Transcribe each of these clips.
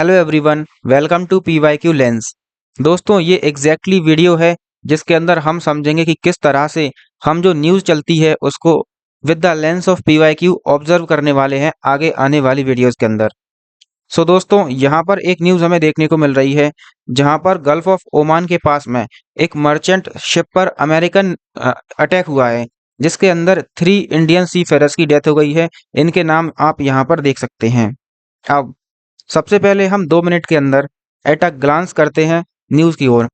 Hello everyone, welcome to PYQ lens. दोस्तों, ये video है जिसके अंदर हम समझेंगे कि किस तरह से हम जो न्यूज़ चलती है उसको with the lens of PYQ observe करने वाले हैं आगे आने वाली वीडियोस के अंदर। सो दोस्तों, यहाँ पर एक न्यूज़ हमें देखने को मिल रही है जहाँ पर गल्फ ऑफ ओमान के पास में एक मर्चेंट शिप पर अमेरिकन अटैक हुआ है, जिसके अंदर 3 इंडियन सी फेरर्स की डेथ हो गई है। इनके नाम आप यहाँ पर देख सकते हैं। अब सबसे पहले हम 2 मिनट के अंदर एट अ ग्लांस करते हैं न्यूज़ की ओर।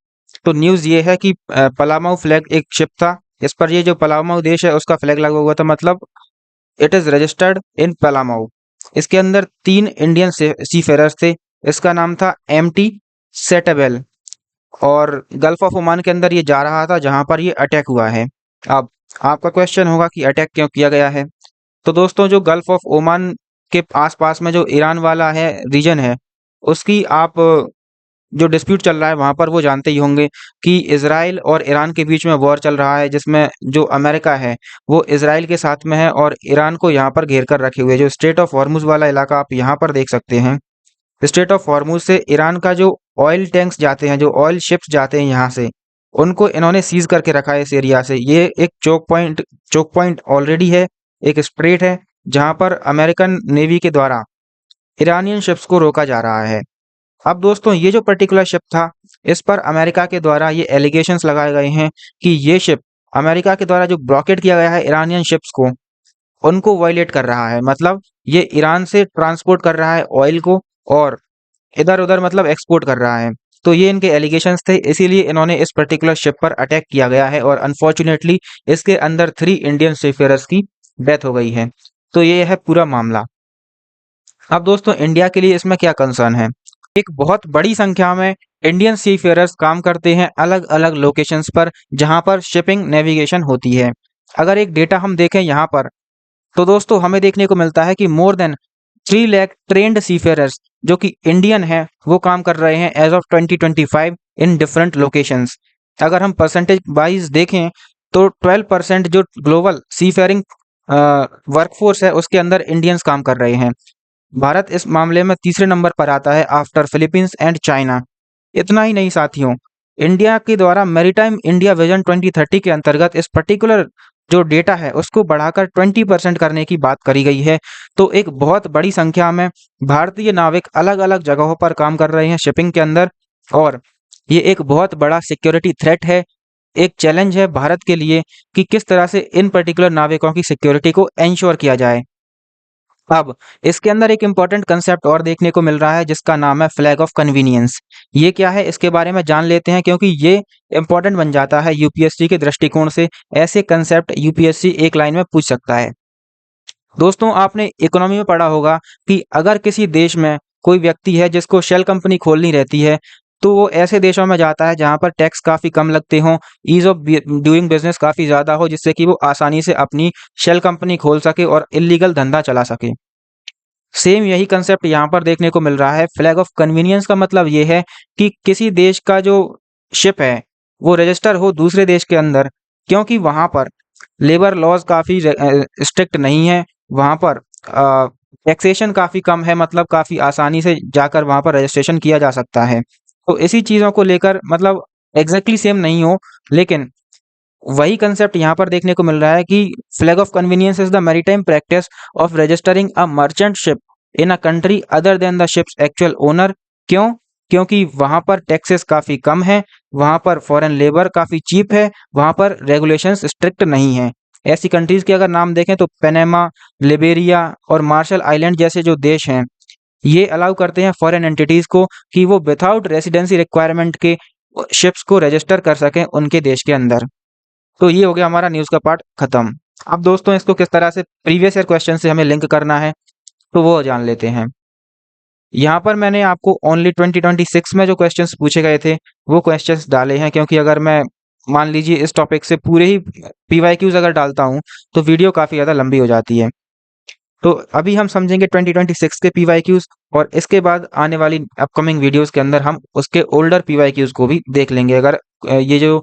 तो न्यूज़ ये है कि पलामाऊ फ्लैग एक शिप था। इस पर ये जो पलामाऊ देश है उसका फ्लैग लगा हुआ था, मतलब it is registered in Palamau. इसके अंदर 3 इंडियन सीफेरर्स थे। इसका नाम था MT सेटेबेल और गल्फ ऑफ ओमान के अंदर ये जा रहा था जहां पर ये अटैक हुआ है। अब आपका क्वेश्चन होगा कि अटैक क्यों किया गया है। तो दोस्तों, जो गल्फ ऑफ ओमान के आसपास में जो ईरान वाला है रीजन है, उसकी आप जो डिस्प्यूट चल रहा है वहाँ पर वो जानते ही होंगे कि इज़राइल और ईरान के बीच में वॉर चल रहा है, जिसमें जो अमेरिका है वो इज़राइल के साथ में है और ईरान को यहाँ पर घेर कर रखे हुए है। जो स्ट्रेट ऑफ हॉर्मुज़ वाला इलाका आप यहाँ पर देख सकते हैं। स्ट्रेट ऑफ हॉर्मुज़ से ईरान का जो ऑयल टैंक्स जाते हैं, जो ऑयल शिप्स जाते हैं यहाँ से, उनको इन्होंने सीज करके रखा है इस एरिया से। ये एक चोक पॉइंट ऑलरेडी है, एक स्ट्रेट है जहाँ पर अमेरिकन नेवी के द्वारा ईरानियन शिप्स को रोका जा रहा है। अब दोस्तों, ये जो पर्टिकुलर शिप था, इस पर अमेरिका के द्वारा ये एलिगेशंस लगाए गए हैं कि ये शिप अमेरिका के द्वारा जो ब्लॉकेट किया गया है ईरानियन शिप्स को, उनको वायलेट कर रहा है। मतलब ये ईरान से ट्रांसपोर्ट कर रहा है ऑयल को और इधर उधर मतलब एक्सपोर्ट कर रहा है। तो ये इनके एलिगेशंस थे, इसीलिए इन्होंने इस पर्टिकुलर शिप पर अटैक किया गया है और अनफॉर्चुनेटली इसके अंदर 3 इंडियन सीफेयरर्स की डेथ हो गई है। तो ये है पूरा मामला। अब दोस्तों, इंडिया के लिए इसमें क्या कंसर्न है। एक बहुत बड़ी संख्या में इंडियन सीफेयरर्स काम करते हैं अलग अलग लोकेशंस पर जहां पर शिपिंग नेविगेशन होती है। अगर एक डेटा हम देखें यहाँ पर, तो दोस्तों हमें देखने को मिलता है कि more than 3 lakh trained seafarers जो कि इंडियन है वो काम कर रहे हैं as of 2025 in different locations. अगर हम परसेंटेज वाइज देखें तो 12% जो ग्लोबल सीफेयरिंग वर्कफोर्स है उसके अंदर इंडियंस काम कर रहे हैं। भारत इस मामले में तीसरे नंबर पर आता है आफ्टर फिलीपींस एंड चाइना। इतना ही नहीं साथियों, इंडिया के द्वारा मैरीटाइम इंडिया विजन 2030 के अंतर्गत इस पर्टिकुलर जो डेटा है उसको बढ़ाकर 20% करने की बात करी गई है। तो एक बहुत बड़ी संख्या में भारतीय नाविक अलग अलग जगहों पर काम कर रहे हैं शिपिंग के अंदर, और ये एक बहुत बड़ा सिक्योरिटी थ्रेट है, एक चैलेंज है भारत के लिए कि किस तरह से इन पर्टिकुलर नाविकों की सिक्योरिटी को एंश्योर किया जाए। अब इसके अंदर एक इम्पॉर्टेंट कंसेप्ट और देखने को मिल रहा है जिसका नाम है फ्लैग ऑफ कन्वीनियंस। ये क्या है इसके बारे में जान लेते हैं, क्योंकि ये इम्पॉर्टेंट बन जाता है यूपीएससी के दृष्टिकोण से। ऐसे कंसेप्ट यूपीएससी एक लाइन में पूछ सकता है। दोस्तों, आपने इकोनॉमी में पढ़ा होगा कि अगर किसी देश में कोई व्यक्ति है जिसको शेल कंपनी खोलनी रहती है, तो वो ऐसे देशों में जाता है जहां पर टैक्स काफ़ी कम लगते हों, ईज ऑफ डूइंग बिजनेस काफ़ी ज़्यादा हो, जिससे कि वो आसानी से अपनी शेल कंपनी खोल सके और इलीगल धंधा चला सके। सेम यही कंसेप्ट यहाँ पर देखने को मिल रहा है। फ्लैग ऑफ कन्वीनियंस का मतलब ये है कि किसी देश का जो शिप है वो रजिस्टर हो दूसरे देश के अंदर, क्योंकि वहाँ पर लेबर लॉज काफ़ी स्ट्रिक्ट नहीं है, वहाँ पर टैक्सेशन काफ़ी कम है, मतलब काफ़ी आसानी से जाकर वहाँ पर रजिस्ट्रेशन किया जा सकता है। तो इसी चीज़ों को लेकर, मतलब एग्जैक्टली सेम नहीं हो, लेकिन वही कंसेप्ट यहाँ पर देखने को मिल रहा है कि flag of convenience is the maritime practice of registering a merchant ship in a country other than the ships actual owner. क्यों? क्योंकि वहाँ पर टैक्सेस काफ़ी कम है, वहाँ पर फॉरेन लेबर काफ़ी चीप है, वहाँ पर रेगुलेशंस स्ट्रिक्ट नहीं है। ऐसी कंट्रीज़ के अगर नाम देखें तो पनामा, लिबेरिया और मार्शल आइलैंड जैसे जो देश हैं, ये अलाउ करते हैं फॉरेन एंटिटीज़ को कि वो विदाउट रेसिडेंसी रिक्वायरमेंट के शिप्स को रजिस्टर कर सकें उनके देश के अंदर। तो ये हो गया हमारा न्यूज़ का पार्ट खत्म। अब दोस्तों, इसको किस तरह से प्रीवियस ईयर क्वेश्चन से हमें लिंक करना है तो वो जान लेते हैं। यहाँ पर मैंने आपको ओनली 2026 में जो क्वेश्चंस पूछे गए थे वो क्वेश्चंस डाले हैं, क्योंकि अगर मैं मान लीजिए इस टॉपिक से पूरे ही PYQs अगर डालता हूँ तो वीडियो काफ़ी ज़्यादा लंबी हो जाती है। तो अभी हम समझेंगे 2026 के PYQs, और इसके बाद आने वाली अपकमिंग वीडियोस के अंदर हम उसके ओल्डर PYQs को भी देख लेंगे, अगर ये जो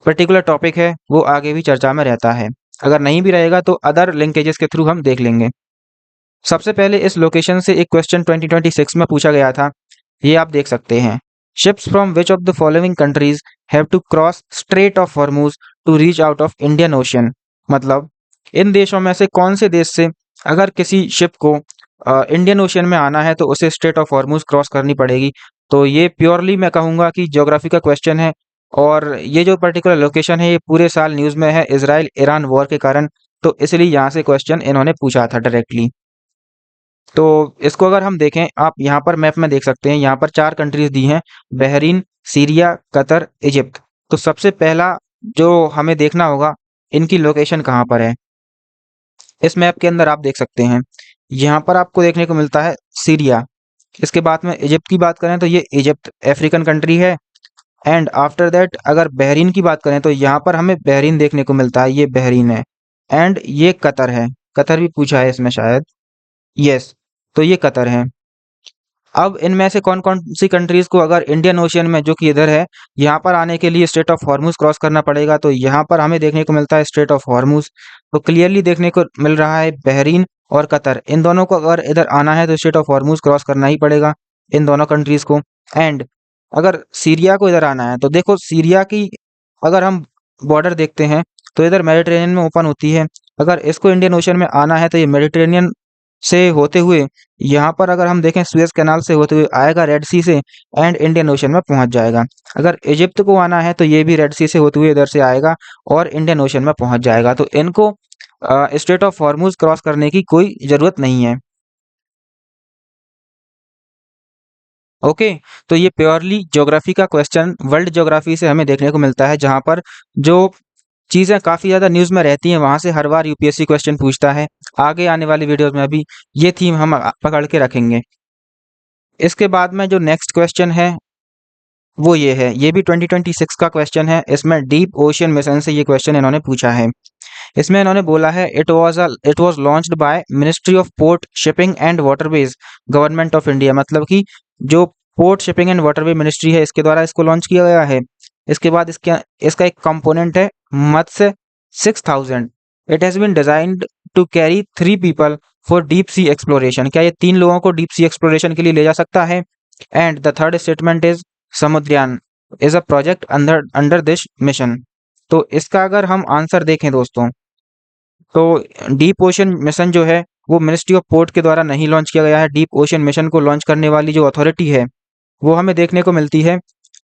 पर्टिकुलर टॉपिक है वो आगे भी चर्चा में रहता है। अगर नहीं भी रहेगा तो अदर लिंकेजेस के थ्रू हम देख लेंगे। सबसे पहले इस लोकेशन से एक क्वेश्चन 2026 में पूछा गया था ये आप देख सकते हैं। Ships from which of the following countries have to cross Strait of Hormuz to reach out of Indian Ocean. मतलब इन देशों में से कौन से देश से अगर किसी शिप को इंडियन ओशन में आना है तो उसे स्ट्रेट ऑफ हॉर्मूज क्रॉस करनी पड़ेगी। तो ये प्योरली मैं कहूँगा कि ज्योग्राफी का क्वेश्चन है, और ये जो पर्टिकुलर लोकेशन है ये पूरे साल न्यूज़ में है इजराइल ईरान वॉर के कारण, तो इसलिए यहाँ से क्वेश्चन इन्होंने पूछा था डायरेक्टली। तो इसको अगर हम देखें, आप यहाँ पर मैप में देख सकते हैं, यहाँ पर 4 कंट्रीज दी हैं, बहरीन, सीरिया, कतर, इजिप्ट। तो सबसे पहला जो हमें देखना होगा, इनकी लोकेशन कहाँ पर है। इस मैप के अंदर आप देख सकते हैं, यहाँ पर आपको देखने को मिलता है सीरिया। इसके बाद में इजिप्ट की बात करें तो ये इजिप्ट अफ्रीकन कंट्री है। एंड आफ्टर दैट अगर बहरीन की बात करें तो यहाँ पर हमें बहरीन देखने को मिलता है, ये बहरीन है। एंड ये कतर है, कतर भी पूछा है इसमें शायद, यस, तो ये कतर है। अब इनमें से कौन कौन सी कंट्रीज को अगर इंडियन ओशियन में, जो कि इधर है, यहाँ पर आने के लिए स्ट्रेट ऑफ हॉर्मूज क्रॉस करना पड़ेगा, तो यहाँ पर हमें देखने को मिलता है स्ट्रेट ऑफ हॉर्मूज। तो क्लियरली देखने को मिल रहा है बहरीन और कतर, इन दोनों को अगर इधर आना है तो स्ट्रेट ऑफ हॉर्मूज क्रॉस करना ही पड़ेगा इन दोनों कंट्रीज को। एंड अगर सीरिया को इधर आना है तो देखो सीरिया की अगर हम बॉर्डर देखते हैं तो इधर मेडिटेरेनियन में ओपन होती है। अगर इसको इंडियन ओशन में आना है तो ये मेडिटेरेनियन से होते हुए यहाँ पर अगर हम देखें सुएज कैनाल से होते हुए आएगा रेड सी से, एंड इंडियन ओशन में पहुंच जाएगा। अगर इजिप्ट को आना है तो ये भी रेड सी से होते हुए इधर से आएगा और इंडियन ओशन में पहुंच जाएगा। तो इनको स्ट्रेट ऑफ हॉर्मूज क्रॉस करने की कोई ज़रूरत नहीं है। ओके, तो ये प्योरली ज्योग्राफी का क्वेश्चन वर्ल्ड ज्योग्राफी से हमें देखने को मिलता है, जहाँ पर जो चीज़ें काफ़ी ज़्यादा न्यूज़ में रहती हैं वहाँ से हर बार यूपीएससी क्वेश्चन पूछता है। आगे आने वाली वीडियोस में भी ये थीम हम पकड़ के रखेंगे। इसके बाद में जो नेक्स्ट क्वेश्चन है वो ये है, ये भी 2026 का क्वेश्चन है। इसमें डीप ओशियन मिशन से ये क्वेश्चन इन्होंने पूछा है। इसमें इन्होंने बोला है it was launched by ministry of port shipping and waterways government of India. मतलब कि जो port shipping and waterway ministry है इसके द्वारा इसको लॉन्च किया गया है। इसके बाद इसका एक कंपोनेंट है Matsya 6000। It has been designed to carry 3 people for deep sea exploration. क्या ये 3 लोगों को डीप सी एक्सप्लोरेशन के लिए ले जा सकता है। And the third statement is Samudrayaan is a project under under this mission. तो इसका अगर हम आंसर देखें दोस्तों, तो डीप ओशन मिशन जो है वो मिनिस्ट्री ऑफ पोर्ट के द्वारा नहीं लॉन्च किया गया है। डीप ओशन मिशन को लॉन्च करने वाली जो अथॉरिटी है वो हमें देखने को मिलती है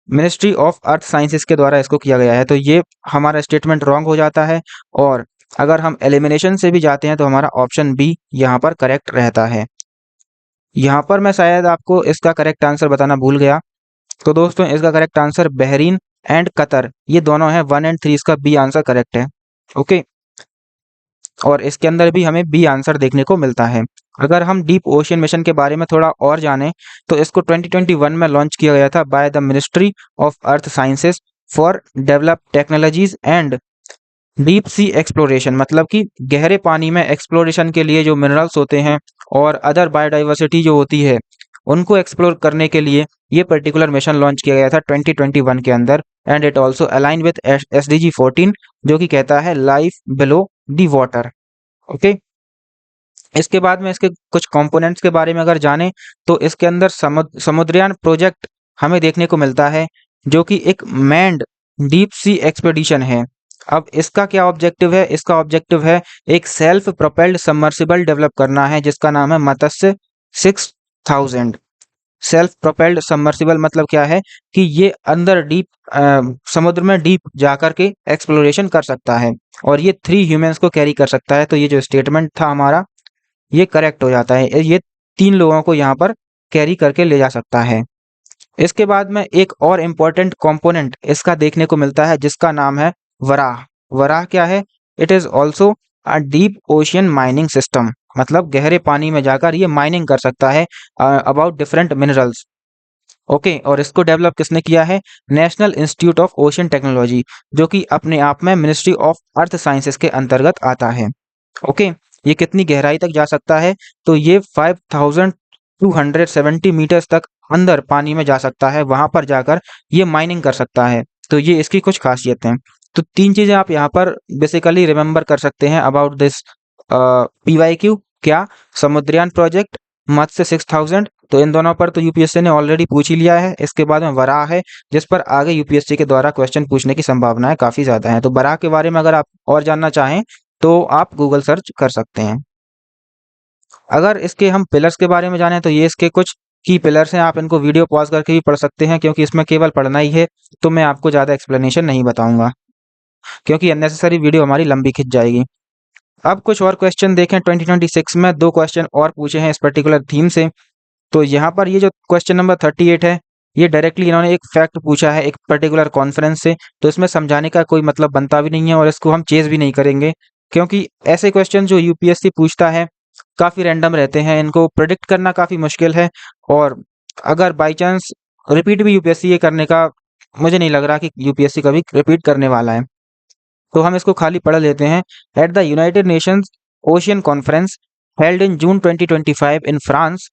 मिनिस्ट्री ऑफ अर्थ साइंसेस के द्वारा इसको किया गया है। तो ये हमारा स्टेटमेंट रॉन्ग हो जाता है, और अगर हम एलिमिनेशन से भी जाते हैं तो हमारा ऑप्शन बी यहाँ पर करेक्ट रहता है। यहाँ पर मैं शायद आपको इसका करेक्ट आंसर बताना भूल गया। तो दोस्तों इसका correct answer Bahrain and Qatar, ये दोनों हैं 1 एंड 3, इसका बी आंसर करेक्ट है। ओके, और इसके अंदर भी हमें बी आंसर देखने को मिलता है। अगर हम डीप ओशियन मिशन के बारे में थोड़ा और जानें तो इसको 2021 में लॉन्च किया गया था by the ministry of earth sciences for develop technologies and deep sea exploration. मतलब कि गहरे पानी में एक्सप्लोरेशन के लिए जो मिनरल्स होते हैं और अदर बायोडाइवर्सिटी जो होती है उनको एक्सप्लोर करने के लिए ये पर्टिकुलर मिशन लॉन्च किया गया था 2021 के अंदर। And it also align with SDG 14 जो कि कहता है life below the water. Okay, इसके बाद में इसके कुछ कंपोनेंट्स के बारे में अगर जानें तो इसके अंदर समुद्रयान प्रोजेक्ट हमें देखने को मिलता है, जो कि एक मैन्ड डीप सी एक्सपेडिशन है। अब इसका क्या ऑब्जेक्टिव है, इसका ऑब्जेक्टिव है एक सेल्फ प्रोपेल्ड सबमर्सिबल डेवलप करना है जिसका नाम है मत्स्य 6000। सेल्फ प्रोपेल्ड सबमर्सिबल मतलब क्या है कि ये अंदर डीप समुद्र में डीप जाकर के एक्सप्लोरेशन कर सकता है, और ये 3 ह्यूमंस को कैरी कर सकता है। तो ये जो स्टेटमेंट था हमारा ये करेक्ट हो जाता है, ये 3 लोगों को यहाँ पर कैरी करके ले जा सकता है। इसके बाद में एक और इम्पोर्टेंट कंपोनेंट इसका देखने को मिलता है जिसका नाम है वराह। वराह क्या है, it is also a deep ocean mining system. मतलब गहरे पानी में जाकर ये माइनिंग कर सकता है अबाउट डिफरेंट मिनरल्स। ओके, और इसको डेवलप किसने किया है, national institute of ocean technology, जो कि अपने आप में मिनिस्ट्री ऑफ अर्थ साइंसेस के अंतर्गत आता है। ओके, ये कितनी गहराई तक जा सकता है, तो ये 5270 मीटर्स तक अंदर पानी में जा सकता है, वहां पर जाकर ये माइनिंग कर सकता है। तो ये इसकी कुछ खासियत हैं। तो 3 चीजें आप यहाँ पर बेसिकली रिमेंबर कर सकते हैं अबाउट दिस PYQ। क्या, समुद्रयान प्रोजेक्ट, मत्स्य 6000 तो इन दोनों पर तो यूपीएससी ने ऑलरेडी पूछ ही लिया है। इसके बाद में वराह है, जिस पर आगे यूपीएससी के द्वारा क्वेश्चन पूछने की संभावनाएं काफी ज्यादा हैं। तो वराह के बारे में अगर आप और जानना चाहें तो आप गूगल सर्च कर सकते हैं। अगर इसके हम पिलर्स के बारे में जानें तो ये इसके कुछ की पिलर्स हैं। आप इनको वीडियो पॉज करके भी पढ़ सकते हैं, क्योंकि इसमें केवल पढ़ना ही है, तो मैं आपको ज़्यादा एक्सप्लेनेशन नहीं बताऊंगा, क्योंकि अननेसेसरी वीडियो हमारी लंबी खिंच जाएगी। अब कुछ और क्वेश्चन देखें। 2026 में 2 क्वेश्चन और पूछे हैं इस पर्टिकुलर थीम से। तो यहाँ पर ये जो क्वेश्चन नंबर 38 है, ये डायरेक्टली इन्होंने एक फैक्ट पूछा है एक पर्टिकुलर कॉन्फ्रेंस से, तो इसमें समझाने का कोई मतलब बनता भी नहीं है और इसको हम चेज भी नहीं करेंगे, क्योंकि ऐसे क्वेश्चन जो यूपीएससी पूछता है काफ़ी रैंडम रहते हैं, इनको प्रिडिक्ट करना काफ़ी मुश्किल है। और अगर बाई चांस रिपीट भी यूपीएससी ये करने का, मुझे नहीं लग रहा कि यूपीएससी कभी रिपीट करने वाला है, तो हम इसको खाली पढ़ लेते हैं। At the United Nations ocean conference held in June 2025 in France,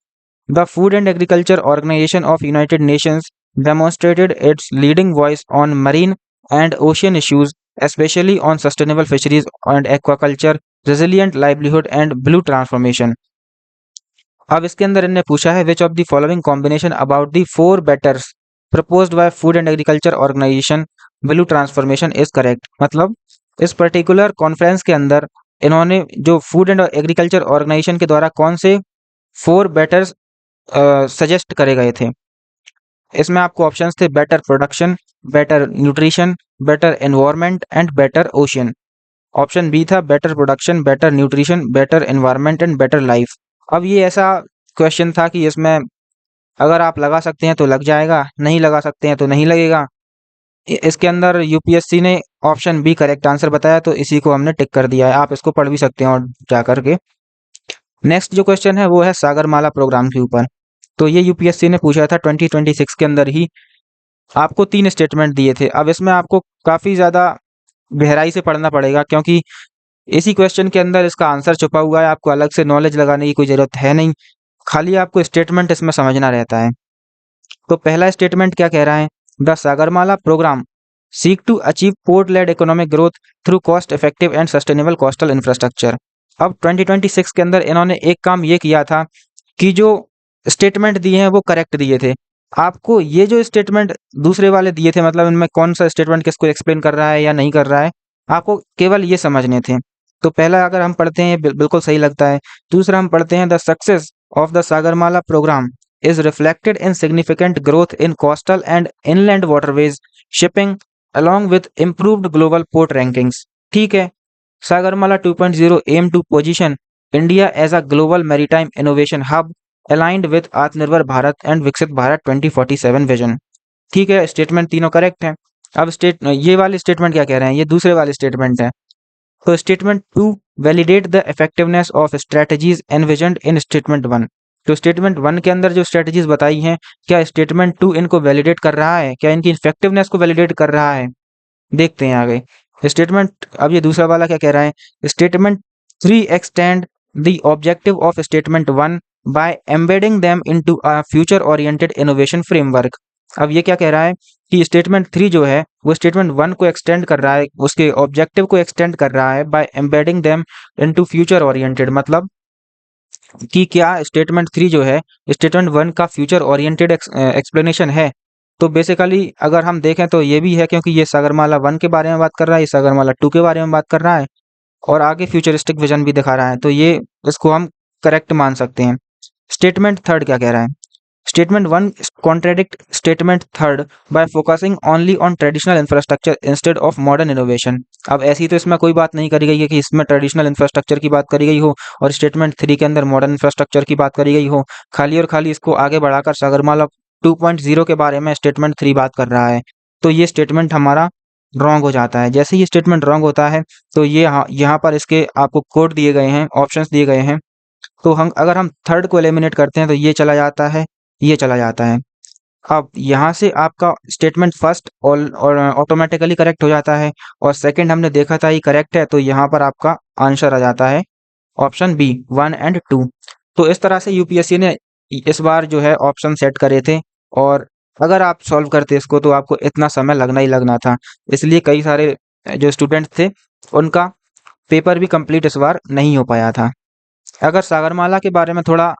the Food and Agriculture Organization of United Nations demonstrated its leading voice on marine and ocean issues, especially on sustainable fisheries and aquaculture, resilient livelihood and blue transformation. अब इसके अंदर इन्होंने पूछा है which of the following combination about the 4 betters proposed by Food and Agriculture Organization blue transformation is correct. मतलब इस particular conference के अंदर इन्होंने जो फूड एंड एग्रीकल्चर ऑर्गेनाइजेशन के द्वारा कौन से 4 बेटर्स सजेस्ट करे गए थे। इसमें आपको ऑप्शंस थे better production, better nutrition, better environment and better ocean. Option B था better production, better nutrition, better environment and better life. अब ये ऐसा क्वेश्चन था कि इसमें अगर आप लगा सकते हैं तो लग जाएगा, नहीं लगा सकते हैं तो नहीं लगेगा। इसके अंदर यूपीएससी ने ऑप्शन बी करेक्ट आंसर बताया, तो इसी को हमने टिक कर दिया है। आप इसको पढ़ भी सकते हैं और जा करके। नेक्स्ट जो क्वेश्चन है वो है सागरमाला प्रोग्राम के ऊपर। तो ये यूपीएससी ने पूछा था 2026 के अंदर ही। आपको 3 स्टेटमेंट दिए थे। अब इसमें आपको काफ़ी ज़्यादा गहराई से पढ़ना पड़ेगा, क्योंकि इसी क्वेश्चन के अंदर इसका आंसर छुपा हुआ है। आपको अलग से नॉलेज लगाने की कोई ज़रूरत है नहीं, खाली आपको स्टेटमेंट इसमें समझना रहता है। तो पहला स्टेटमेंट क्या कह रहा है, the Sagarmala program seek to achieve port led economic growth through cost effective and sustainable coastal infrastructure. अब 2026 के अंदर इन्होंने एक काम ये किया था कि जो स्टेटमेंट दिए हैं वो करेक्ट दिए थे। आपको ये जो स्टेटमेंट दूसरे वाले दिए थे, मतलब इनमें कौन सा स्टेटमेंट किसको एक्सप्लेन कर रहा है या नहीं कर रहा है, आपको केवल ये समझने थे। तो पहला अगर हम पढ़ते हैं ये बिल्कुल सही लगता है। दूसरा हम पढ़ते हैं the success of the Sagarmala program is reflected in significant growth in coastal and inland waterways shipping along with improved global port rankings। ठीक है, Sagarmala 2.0 aim to position India as a global maritime innovation hub aligned with आत्मनिर्भर Bharat and विकसित Bharat 2047 vision. ठीक है, statement तीनों correct हैं। अब ये वाले स्टेटमेंट क्या कह रहे हैं, ये दूसरे वाले स्टेटमेंट है। तो statement 2 validate the effectiveness of strategies envisioned in statement 1। तो स्टेटमेंट 1 के अंदर जो स्ट्रेटजीज बताई हैं, क्या स्टेटमेंट 2 इनको वैलिडेट कर रहा है, क्या इनकी इफेक्टिवनेस को वैलिडेट कर रहा है, देखते हैं आगे। स्टेटमेंट अब ये दूसरा वाला क्या कह रहा है, statement 3 extend the objective of statement 1 by embedding them into a future oriented innovation framework. अब ये क्या कह रहा है कि स्टेटमेंट 3 जो है वो स्टेटमेंट 1 को एक्सटेंड कर रहा है, उसके ऑब्जेक्टिव को एक्सटेंड कर रहा है by embedding them into future oriented. मतलब कि क्या स्टेटमेंट 3 जो है स्टेटमेंट 1 का फ्यूचर ओरिएंटेड एक्सप्लेनेशन है। तो बेसिकली अगर हम देखें तो ये भी है, क्योंकि ये सागरमाला 1 के बारे में बात कर रहा है, ये सागरमाला 2 के बारे में बात कर रहा है और आगे फ्यूचरिस्टिक विजन भी दिखा रहा है, तो ये इसको हम करेक्ट मान सकते हैं। स्टेटमेंट 3 क्या कह रहा है, statement 1 contradict statement 3 bye focusing only on traditional infrastructure instead of modern innovation. अब ऐसी तो इसमें कोई बात नहीं करी गई है कि इसमें ट्रेडिशनल इंफ्रास्ट्रक्चर की बात करी गई हो और स्टेटमेंट 3 के अंदर मॉडर्न इंफ्रास्ट्रक्चर की बात करी गई हो। खाली और खाली इसको आगे बढ़ाकर सागरमाला 2.0 के बारे में स्टेटमेंट 3 बात कर रहा है, तो ये स्टेटमेंट हमारा रॉन्ग हो जाता है। जैसे ही स्टेटमेंट रॉन्ग होता है तो ये यहाँ पर इसके आपको कोड दिए गए हैं, ऑप्शंस दिए गए हैं। तो अगर हम 3 को एलिमिनेट करते हैं तो ये चला जाता है, ये चला जाता है। अब यहाँ से आपका स्टेटमेंट फर्स्ट और ऑटोमेटिकली करेक्ट हो जाता है और सेकंड हमने देखा था ये करेक्ट है, तो यहाँ पर आपका आंसर आ जाता है ऑप्शन बी 1 एंड 2। तो इस तरह से यूपीएससी ने इस बार जो है ऑप्शन सेट करे थे और अगर आप सॉल्व करते इसको तो आपको इतना समय लगना ही लगना था। इसलिए कई सारे जो स्टूडेंट थे उनका पेपर भी कंप्लीट इस बार नहीं हो पाया था। अगर सागरमाला के बारे में थोड़ा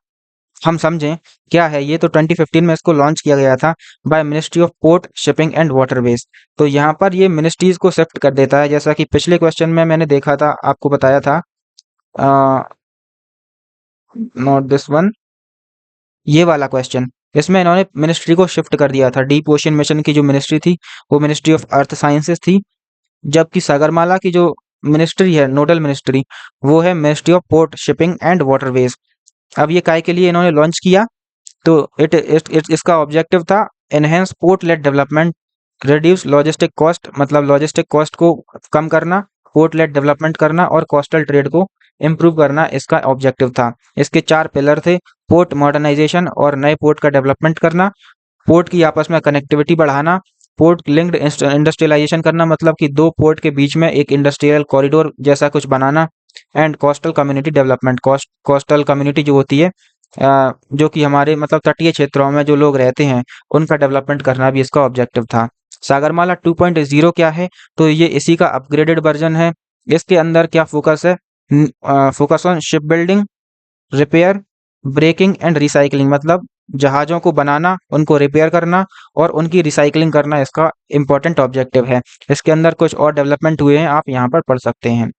हम समझें क्या है ये, तो 2015 में इसको लॉन्च किया गया था by ministry of port, shipping and waterways. तो यहाँ पर ये मिनिस्ट्रीज को शिफ्ट कर देता है, जैसा कि पिछले क्वेश्चन में मैंने देखा था, आपको बताया था, नॉट दिस वन, ये वाला क्वेश्चन, इसमें इन्होंने मिनिस्ट्री को शिफ्ट कर दिया था। डीप ओशन मिशन की जो मिनिस्ट्री थी वो मिनिस्ट्री ऑफ अर्थ साइंसेज थी, जबकि सागरमाला की जो मिनिस्ट्री है, नोडल मिनिस्ट्री, वो है ministry of port, shipping and waterways. अब ये काय के लिए इन्होंने लॉन्च किया, तो इसका ऑब्जेक्टिव था enhance port lead development, reduce logistic cost, मतलब लॉजिस्टिक कॉस्ट को कम करना, पोर्ट लेड डेवलपमेंट करना और कोस्टल ट्रेड को इम्प्रूव करना, इसका ऑब्जेक्टिव था। इसके 4 पिलर थे: पोर्ट मॉडर्नाइजेशन और नए पोर्ट का डेवलपमेंट करना, पोर्ट की आपस में कनेक्टिविटी बढ़ाना, पोर्ट लिंक्ड इंडस्ट्रियलाइजेशन करना, मतलब कि 2 पोर्ट के बीच में एक इंडस्ट्रियल कॉरिडोर जैसा कुछ बनाना, and coastal community development, coastal community जो होती है, जो कि हमारे मतलब तटीय क्षेत्रों में जो लोग रहते हैं उनका डेवलपमेंट करना भी इसका ऑब्जेक्टिव था। सागरमाला 2.0 क्या है, तो ये इसी का अपग्रेडेड वर्जन है। इसके अंदर क्या फोकस है? Focus on ship building, repair, breaking and recycling, मतलब जहाज़ों को बनाना, उनको रिपेयर करना और उनकी रिसाइकलिंग करना इसका इम्पोर्टेंट ऑब्जेक्टिव है। इसके अंदर कुछ और डेवलपमेंट हुए हैं, आप यहाँ पर पढ़ सकते हैं।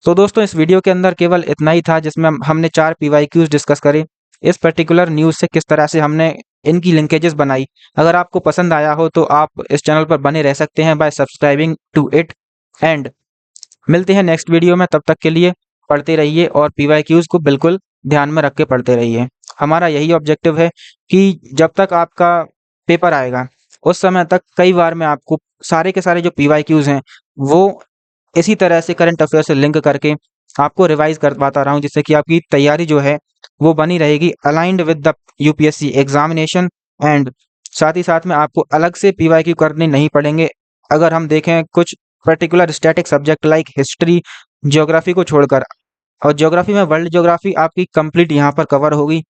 तो दोस्तों इस वीडियो के अंदर केवल इतना ही था, जिसमें हमने 4 PYQs डिस्कस करे। इस पर्टिकुलर न्यूज़ से किस तरह से हमने इनकी लिंकेजेस बनाई। अगर आपको पसंद आया हो तो आप इस चैनल पर बने रह सकते हैं by subscribing to it, and मिलते हैं नेक्स्ट वीडियो में। तब तक के लिए पढ़ते रहिए और PYQs को बिल्कुल ध्यान में रख के पढ़ते रहिए। हमारा यही ऑब्जेक्टिव है कि जब तक आपका पेपर आएगा उस समय तक कई बार मैं आपको सारे के सारे जो PYQs हैं वो इसी तरह से करंट अफेयर से लिंक करके आपको रिवाइज करवाता रहा हूँ, जिससे कि आपकी तैयारी जो है वो बनी रहेगी aligned with the UPSC examination, and साथ ही साथ में आपको अलग से PYQ करने नहीं पड़ेंगे। अगर हम देखें कुछ particular static subject like history, geography को छोड़कर, और ज्योग्राफी में वर्ल्ड ज्योग्राफी आपकी कंप्लीट यहाँ पर कवर होगी।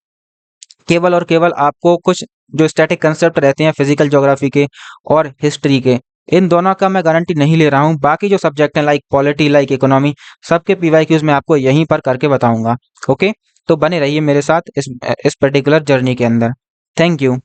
केवल और केवल आपको कुछ जो स्टैटिक कंसेप्ट रहते हैं फिजिकल ज्योग्राफी के और हिस्ट्री के, इन दोनों का मैं गारंटी नहीं ले रहा हूँ। बाकी जो सब्जेक्ट हैं लाइक पॉलिटी, लाइक इकोनॉमी, सबके PYQs मैं आपको यहीं पर करके बताऊंगा। ओके, तो बने रहिए मेरे साथ इस पर्टिकुलर जर्नी के अंदर। Thank you.